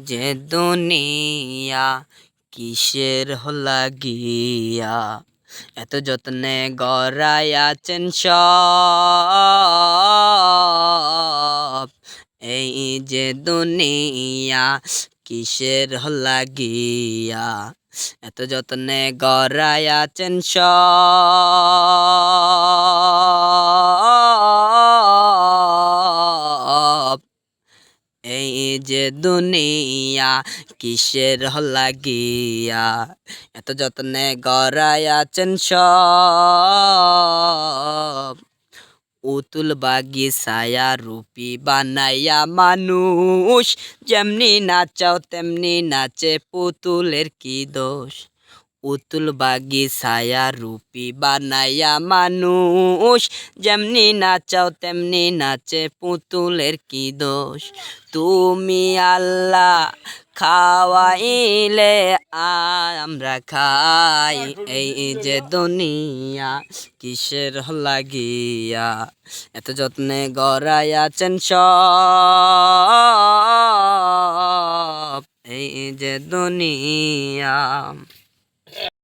যে দুনিয়া কিসের লাগিয়া এত যত্নে গড়াইয়াছেন সব। এই যে দুনিয়া কিসের লাগিয়া এত যত্নে গড়াইয়াছেন সব। এই যে দুনিয়া কিসের লাগিয়া এত যত্নে গড়াইয়াছেন সব। উতুল বাগিচায়া রূপী বানাইয়া মানুষ, যেমনি নাচাও তেমনি নাচে পুতুলের কি দোষ। উতুল বাগিচায়া রূপী বানাইয়া মানুষ, যেমনি নাচাও তেমনি নাচে পুতুলের কি দোষ। তুমি আল্লাহ খাওয়াইলে আমরা খাই, এই যে দুনিয়া কিসের লাগিয়া এত যত্নে গড়াইয়াছেন সব। এই যে দুনিয়া।